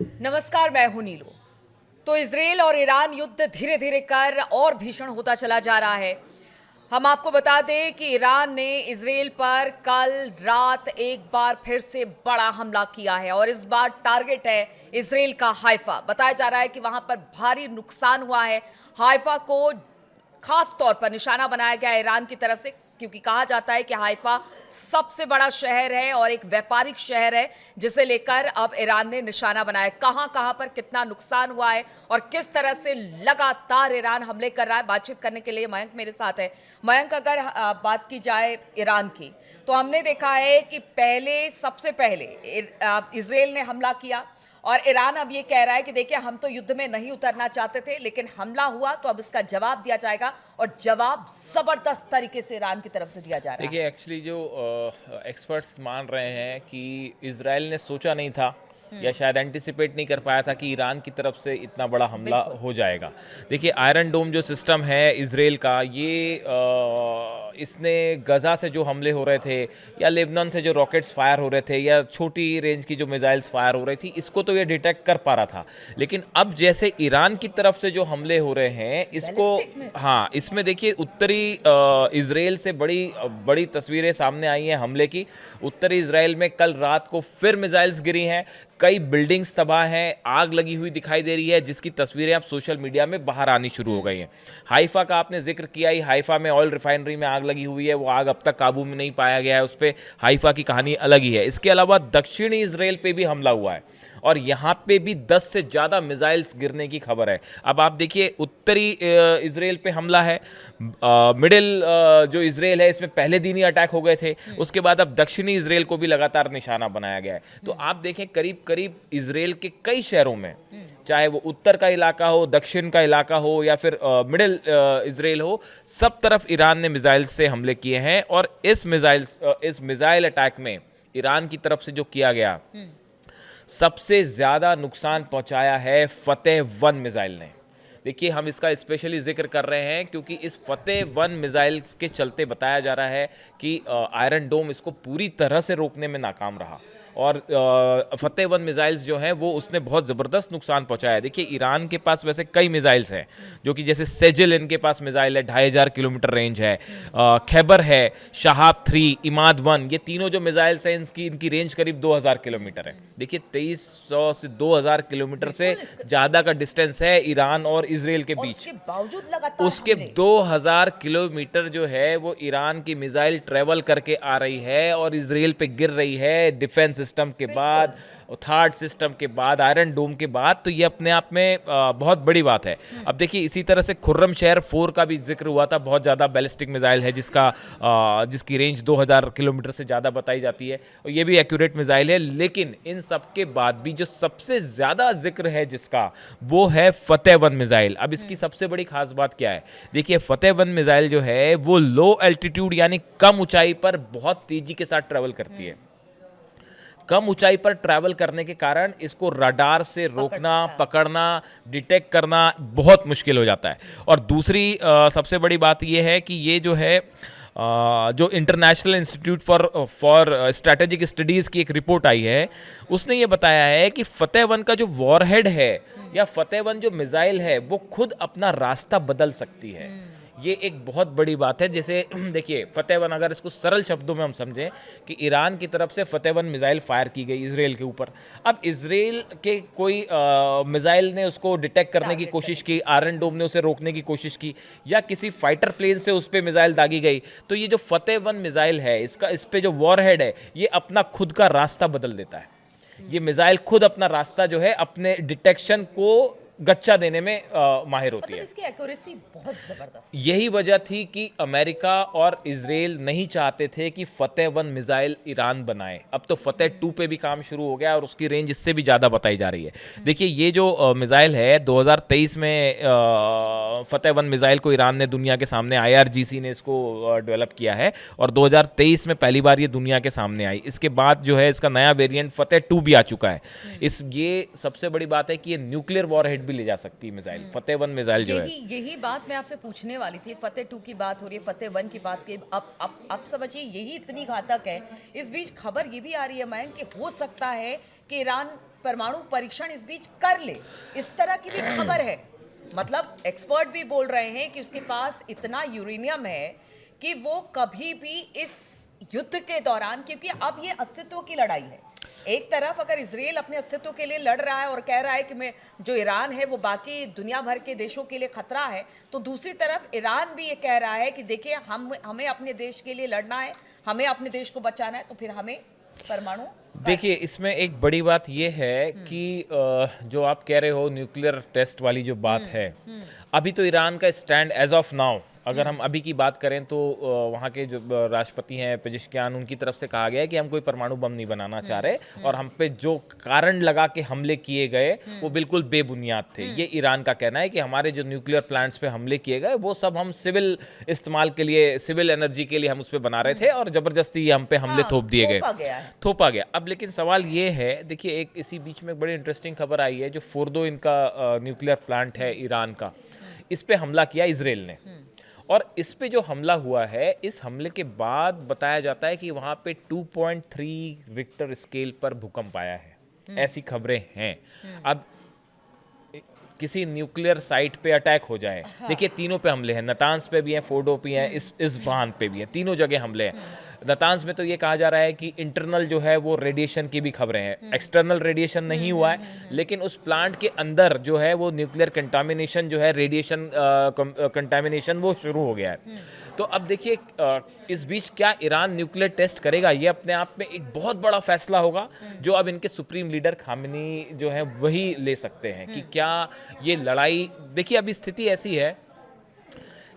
नमस्कार, मैं हूं नीलू। तो इजरायल और ईरान युद्ध धीरे धीरे कर और भीषण होता चला जा रहा है। हम आपको बता दें कि ईरान ने इजरायल पर कल रात एक बार फिर से बड़ा हमला किया है और इस बार टारगेट है इजरायल का हाइफा। बताया जा रहा है कि वहां पर भारी नुकसान हुआ है। हाइफा को खास तौर पर निशाना बनाया गया है ईरान की तरफ से, क्योंकि कहा जाता है कि हाइफा सबसे बड़ा शहर है और एक व्यापारिक शहर है, जिसे लेकर अब ईरान ने निशाना बनाया। कहां कहां पर कितना नुकसान हुआ है और किस तरह से लगातार ईरान हमले कर रहा है, बातचीत करने के लिए मयंक मेरे साथ है। मयंक, अगर बात की जाए ईरान की, तो हमने देखा है कि सबसे पहले इजरायल ने हमला किया और ईरान अब ये कह रहा है कि देखिए, हम तो युद्ध में नहीं उतरना चाहते थे, लेकिन हमला हुआ तो अब इसका जवाब दिया जाएगा और जवाब जबरदस्त तरीके से ईरान की तरफ से दिया जा रहा है। देखिए, एक्चुअली जो एक्सपर्ट्स मान रहे हैं कि इजराइल ने सोचा नहीं था या शायद एंटिसिपेट नहीं कर पाया था कि ईरान की तरफ से इतना बड़ा हमला हो जाएगा। देखिए, आयरन डोम जो सिस्टम है इजराइल का, ये इसने गज़ा से जो हमले हो रहे थे या लेबनान से जो रॉकेट्स फायर हो रहे थे या छोटी रेंज की जो मिसाइल्स फायर हो रही थी, इसको तो ये डिटेक्ट कर पा रहा था। लेकिन अब जैसे ईरान की तरफ से जो हमले हो रहे हैं, इसको हाँ, इसमें देखिए उत्तरी इजराइल से बड़ी बड़ी तस्वीरें सामने आई हैं हमले की। उत्तरी इजराइल में कल रात को फिर मिसाइल्स गिरी हैं, कई बिल्डिंग्स तबाह हैं, आग लगी हुई दिखाई दे रही है, जिसकी तस्वीरें अब सोशल मीडिया में बाहर आनी शुरू हो गई हैं। हाइफा का आपने जिक्र किया ही, हाइफा में ऑयल रिफाइनरी में आग लगी हुई है, वो आग अब तक काबू में नहीं पाया गया है, उस पर हाइफा की कहानी अलग ही है। इसके अलावा दक्षिणी इजराइल पे भी हमला हुआ है और यहाँ पे भी 10 से ज़्यादा मिसाइल्स गिरने की खबर है। अब आप देखिए, उत्तरी इजराइल पे हमला है, मिडिल जो इजराइल है इसमें पहले दिन ही अटैक हो गए थे, उसके बाद अब दक्षिणी इजराइल को भी लगातार निशाना बनाया गया है। तो आप देखें, करीब करीब इजराइल के कई शहरों में, चाहे वो उत्तर का इलाका हो, दक्षिण का इलाका हो या फिर मिडिल इजराइल हो, सब तरफ ईरान ने मिसाइल से हमले किए हैं। और इस मिसाइल अटैक में ईरान की तरफ से जो किया गया, सबसे ज़्यादा नुकसान पहुंचाया है फतेह 1 मिसाइल ने। देखिए, हम इसका स्पेशली जिक्र कर रहे हैं क्योंकि इस फतेह 1 मिसाइल के चलते बताया जा रहा है कि आयरन डोम इसको पूरी तरह से रोकने में नाकाम रहा और फतेह 1 मिसाइल्स जो हैं वो उसने बहुत ज़बरदस्त नुकसान पहुंचाया है। देखिए, ईरान के पास वैसे कई मिसाइल्स हैं, जो कि जैसे सेजिल इनके पास मिसाइल है, 2500 किलोमीटर रेंज है, खैबर है, शहाब 3, इमाद 1, ये तीनों जो मिसाइल्स हैं इनकी रेंज करीब 2000 किलोमीटर है। देखिए, 2300 से 2000 किलोमीटर से ज़्यादा का डिस्टेंस है ईरान और इजराइल के बीच। उसके बावजूद लगातार उसके 2000 किलोमीटर जो है वो ईरान की मिसाइल ट्रेवल करके आ रही है और इजराइल पे गिर रही है, डिफेंस सिस्टम के बाद, थर्ड सिस्टम के बाद, आयरन डोम के बाद। तो ये अपने आप में बहुत बड़ी बात है। अब देखिए, इसी तरह से खुर्रम शहर 4 का भी जिक्र हुआ था, बहुत ज़्यादा बैलिस्टिक मिसाइल है जिसकी रेंज 2000 किलोमीटर से ज़्यादा बताई जाती है और ये भी एक्यूरेट मिसाइल है। लेकिन इन सब के बाद भी जो सबसे ज़्यादा जिक्र है जिसका, वो है फतेह 1 मिसाइल। अब इसकी सबसे बड़ी खास बात क्या है? देखिए, फतेह 1 मिसाइल जो है वो लो एल्टीट्यूड यानी कम ऊंचाई पर बहुत तेजी के साथ ट्रैवल करती है। कम ऊंचाई पर ट्रैवल करने के कारण इसको रडार से रोकना, पकड़ना, डिटेक्ट करना बहुत मुश्किल हो जाता है। और दूसरी सबसे बड़ी बात यह है कि ये जो है जो international institute for strategic studies की एक रिपोर्ट आई है, उसने ये बताया है कि फतेह 1 का जो वॉरहेड है या फतेह 1 जो मिसाइल है, वो खुद अपना रास्ता बदल सकती है। ये एक बहुत बड़ी बात है। जैसे देखिए, फतेह 1, अगर इसको सरल शब्दों में हम समझें कि ईरान की तरफ से फतेह 1 मिसाइल फायर की गई इजराइल के ऊपर। अब इजराइल के कोई मिसाइल ने उसको डिटेक्ट करने की कोशिश की, आयरन डोम ने उसे रोकने की कोशिश की या किसी फाइटर प्लेन से उस पर मिसाइल दागी गई, तो ये जो फतेह 1 मिसाइल है, इस पे जो वॉरहेड है, ये अपना खुद का रास्ता बदल देता है। ये मिसाइल खुद अपना रास्ता जो है अपने डिटेक्शन को गच्चा देने में माहिर होती है। इसकी एक्यूरेसी बहुत जबरदस्त। यही वजह थी कि अमेरिका और इजराइल नहीं चाहते थे कि फतेह 1 मिसाइल ईरान बनाए। अब तो फतेह 2 पे भी काम शुरू हो गया और उसकी रेंज इससे भी ज़्यादा बताई जा रही है। देखिए, ये जो मिसाइल है, 2023 में फतेह 1 मिसाइल को ईरान ने दुनिया के सामने, IRGC ने इसको डेवलप किया है और 2023 में पहली बार ये दुनिया के सामने आई। इसके बाद जो है इसका नया वेरिएंट फतेह 2 भी आ चुका है। ये सबसे बड़ी बात है कि ये न्यूक्लियर वॉरहेड भी ले जा सकती है मिसाइल, फतेह 1 मिसाइल जो है। यही बात मैं आपसे पूछने वाली थी। फतेह 2 की बात हो रही है, फतेह 1 की बात की, अब समझिए यही इतनी घातक है। इस बीच खबर ये भी आ रही है मयंक कि हो सकता है कि ईरान परमाणु परीक्षण इस बीच कर ले, इस तरह की भी खबर है। मतलब एक्सपर्ट भी बोल रहे हैं कि उसके पास इतना यूरेनियम है कि वो कभी भी इस युद्ध के दौरान, क्योंकि अब ये अस्तित्व की लड़ाई है, एक तरफ अगर इजराइल अपने अस्तित्व के लिए लड़ रहा है और कह रहा है कि मैं जो ईरान है वो बाकी दुनिया भर के देशों के लिए खतरा है, तो दूसरी तरफ ईरान भी ये कह रहा है कि देखिए हमें अपने देश के लिए लड़ना है, हमें अपने देश को बचाना है, तो फिर हमें परमाणु। देखिए इसमें एक बड़ी बात यह है कि जो आप कह रहे हो न्यूक्लियर टेस्ट वाली जो बात है, अभी तो ईरान का स्टैंड एज ऑफ नाउ, अगर हम अभी की बात करें तो वहाँ के जो राष्ट्रपति हैं पेजेश्कियान, उनकी तरफ से कहा गया है कि हम कोई परमाणु बम नहीं बनाना चाह रहे, और हम पे जो कारण लगा के हमले किए गए वो बिल्कुल बेबुनियाद थे। ये ईरान का कहना है कि हमारे जो न्यूक्लियर प्लांट्स पे हमले किए गए वो सब हम सिविल इस्तेमाल के लिए, सिविल एनर्जी के लिए हम उस पर बना रहे थे, और ज़बरदस्ती ये हम पे हमले थोप दिए गए, थोपा गया। अब लेकिन सवाल ये है, देखिए एक इसी बीच में बड़ी इंटरेस्टिंग खबर आई है, जो फोर्दो इनका न्यूक्लियर प्लांट है ईरान का, इस पे हमला किया इसराइल ने, और इस पे जो हमला हुआ है, इस हमले के बाद बताया जाता है कि वहाँ पे 2.3 रिक्टर स्केल पर भूकंप आया है, ऐसी खबरें हैं। अब किसी न्यूक्लियर साइट पे अटैक हो जाए, देखिए तीनों पे हमले हैं, नतांस पे भी हैं, फोर्डो पे हैं, इस्फहान पे भी हैं, तीनों जगह हमले हैं। नतांस में तो ये कहा जा रहा है कि इंटरनल जो है वो रेडिएशन की भी खबरें हैं, एक्सटर्नल रेडिएशन नहीं हुआ है, लेकिन उस प्लांट के अंदर जो है वो न्यूक्लियर कंटामिनेशन जो है, रेडिएशन कंटामिनेशन वो शुरू हो गया है। तो अब देखिए इस बीच क्या ईरान न्यूक्लियर टेस्ट करेगा, ये अपने आप में एक बहुत बड़ा फैसला होगा, जो अब इनके सुप्रीम लीडर खामेनी जो है वही ले सकते हैं कि क्या ये लड़ाई। देखिए अभी स्थिति ऐसी है,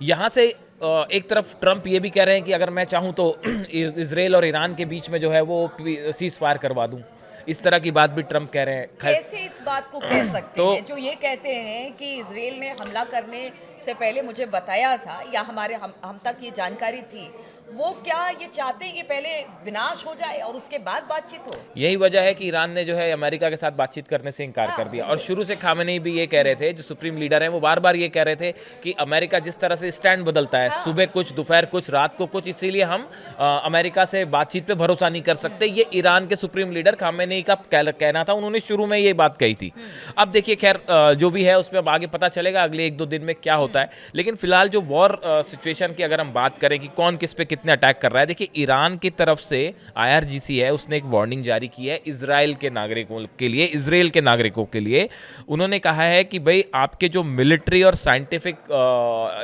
यहाँ से एक तरफ ट्रंप ये भी कह रहे हैं कि अगर मैं चाहूँ तो इजराइल और ईरान के बीच में जो है वो सीज फायर करवा दूँ, इस तरह की बात भी ट्रंप कह रहे हैं। कैसे इस बात को कह सकते हैं जो ये कहते हैं कि इजराइल ने हमला करने से पहले मुझे बताया था, या हम तक ये जानकारी थी, वो क्या ये चाहते हैं कि पहले विनाश हो जाए और उसके बाद बातचीत हो? यही वजह है कि ईरान ने जो है अमेरिका के साथ बातचीत करने से इनकार कर दिया, और शुरू से खामेनी भी ये कह रहे थे, जो सुप्रीम लीडर हैं वो बार बार ये कह रहे थे कि अमेरिका जिस तरह से स्टैंड बदलता है, सुबह कुछ, दोपहर कुछ, रात को कुछ, इसीलिए हम अमेरिका से बातचीत पे भरोसा नहीं कर सकते। ये ईरान के सुप्रीम लीडर खामेनी का कहना था, उन्होंने शुरू में ये बात कही थी। अब देखिए खैर जो भी है उसमें अब आगे पता चलेगा अगले 1-2 दिन में क्या होता है, लेकिन फिलहाल जो वॉर सिचुएशन की अगर हम बात करें कि कौन किस पे कितने अटैक कर रहा है, देखिए ईरान की तरफ से IRGC है, उसने एक वार्निंग जारी की है इजराइल के नागरिकों के लिए, इजराइल के नागरिकों के लिए। उन्होंने कहा है कि भाई आपके जो मिलिट्री और साइंटिफिक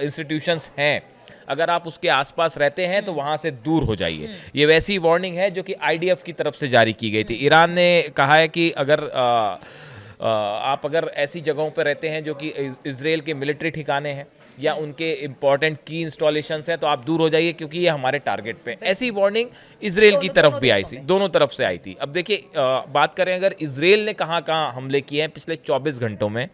इंस्टीट्यूशंस हैं, अगर आप उसके आसपास रहते हैं तो वहां से दूर हो जाइए। ये वैसी वार्निंग है जो कि IDF की तरफ से जारी की गई थी। ईरान ने कहा है कि अगर आप अगर ऐसी जगहों पर रहते हैं जो कि इजराइल के मिलिट्री ठिकाने हैं या उनके इंपॉर्टेंट की इंस्टॉलेशंस हैं, तो आप दूर हो जाइए क्योंकि ये हमारे टारगेट पे। ऐसी वार्निंग इजराइल की तरफ भी आई थी, दोनों तरफ से आई थी। अब देखिए बात करें अगर इजराइल ने कहाँ कहाँ हमले किए हैं पिछले 24 घंटों में,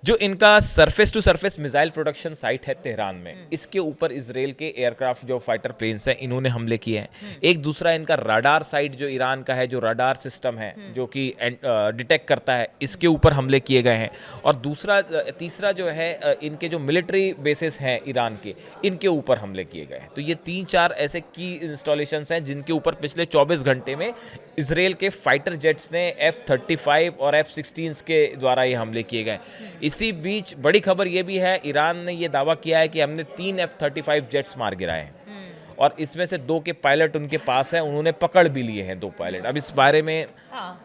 जो इनका surface to surface missile production site है तेहरान में, इसके ऊपर इजराइल के एयरक्राफ्ट जो फाइटर प्लेन्स हैं इन्होंने हमले किए हैं। एक दूसरा इनका रडार साइट जो ईरान का है, जो रडार सिस्टम है जो कि डिटेक्ट करता है, इसके ऊपर हमले किए गए हैं। और तीसरा जो है इनके जो मिलिट्री बेसिस हैं ईरान के, इनके ऊपर हमले किए गए हैं। तो ये 3-4 ऐसे की इंस्टॉलेशंस हैं जिनके ऊपर पिछले 24 घंटे में इजराइल के फाइटर जेट्स ने F-35 और F-16 के द्वारा ये हमले किए गए। इसी बीच बड़ी खबर ये भी है, ईरान ने ये दावा किया है कि हमने 3 F-35 जेट्स मार गिराए हैं, और इसमें से 2 के पायलट उनके पास हैं, उन्होंने पकड़ भी लिए हैं 2 पायलट। अब इस बारे में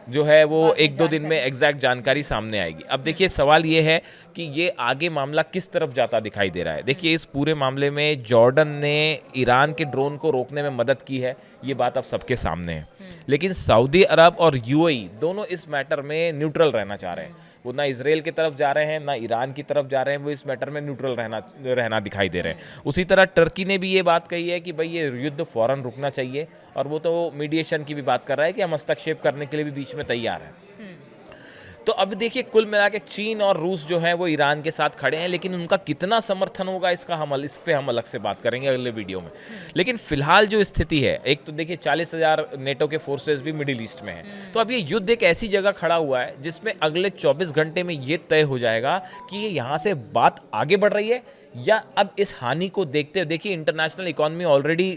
जो है वो 1-2 दिन में एग्जैक्ट जानकारी सामने आएगी। अब देखिए सवाल ये है कि ये आगे मामला किस तरफ जाता दिखाई दे रहा है। देखिए इस पूरे मामले में जॉर्डन ने ईरान के ड्रोन को रोकने में मदद की है, ये बात अब सबके सामने है, लेकिन सऊदी अरब और UAE दोनों इस मैटर में न्यूट्रल रहना चाह रहे हैं। वो ना इजराइल की तरफ जा रहे हैं ना ईरान की तरफ जा रहे हैं, वो इस मैटर में न्यूट्रल रहना दिखाई दे रहे हैं। उसी तरह टर्की ने भी ये बात कही है कि भाई ये युद्ध फौरन रुकना चाहिए, और वो तो मीडिएशन की भी बात कर रहा है कि हम हस्तक्षेप करने के लिए भी बीच में तैयार हैं। तो अब देखिए कुल मिला के चीन और रूस जो है वो ईरान के साथ खड़े हैं, लेकिन उनका कितना समर्थन होगा इस पे हम अलग से बात करेंगे अगले वीडियो में। लेकिन फिलहाल जो स्थिति है, एक तो देखिए 40,000 नेटो के फोर्सेस भी मिडिल ईस्ट में हैं, तो अब ये युद्ध एक ऐसी जगह खड़ा हुआ है जिसमें अगले 24 घंटे में ये तय हो जाएगा कि ये यहाँ से बात आगे बढ़ रही है या अब इस हानि को देखते हुए देखिए इंटरनेशनल इकोनॉमी ऑलरेडी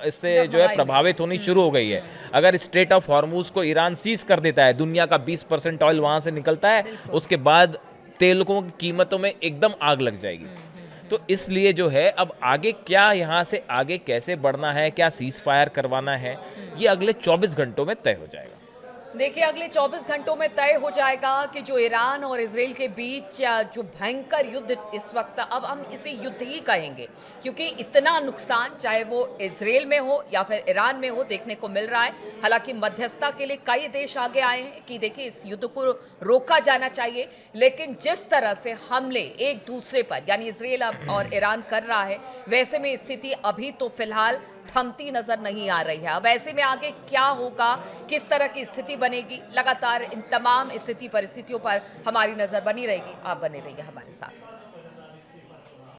इससे जो है प्रभावित होनी शुरू हो गई है। अगर स्ट्रेट ऑफ हॉर्मूज को ईरान सीज कर देता है, दुनिया का 20% ऑयल वहाँ से निकलता है, उसके बाद तेलों की कीमतों में एकदम आग लग जाएगी। तो इसलिए जो है अब आगे क्या, यहाँ से आगे कैसे बढ़ना है, क्या सीज फायर करवाना है, ये अगले 24 घंटों में तय हो जाएगा। देखिए अगले 24 घंटों में तय हो जाएगा कि जो ईरान और इजराइल के बीच जो भयंकर युद्ध इस वक्त, अब हम इसे युद्ध ही कहेंगे क्योंकि इतना नुकसान चाहे वो इजराइल में हो या फिर ईरान में हो देखने को मिल रहा है। हालांकि मध्यस्थता के लिए कई देश आगे आए हैं कि देखिए इस युद्ध को रोका जाना चाहिए, लेकिन जिस तरह से हमले एक दूसरे पर यानी इजराइल और ईरान कर रहा है, वैसे में स्थिति अभी तो फिलहाल थमती नजर नहीं आ रही है। अब ऐसे में आगे क्या होगा, किस तरह की स्थिति बनेगी, लगातार इन तमाम स्थिति परिस्थितियों पर हमारी नजर बनी रहेगी। आप बने रहिए हमारे साथ।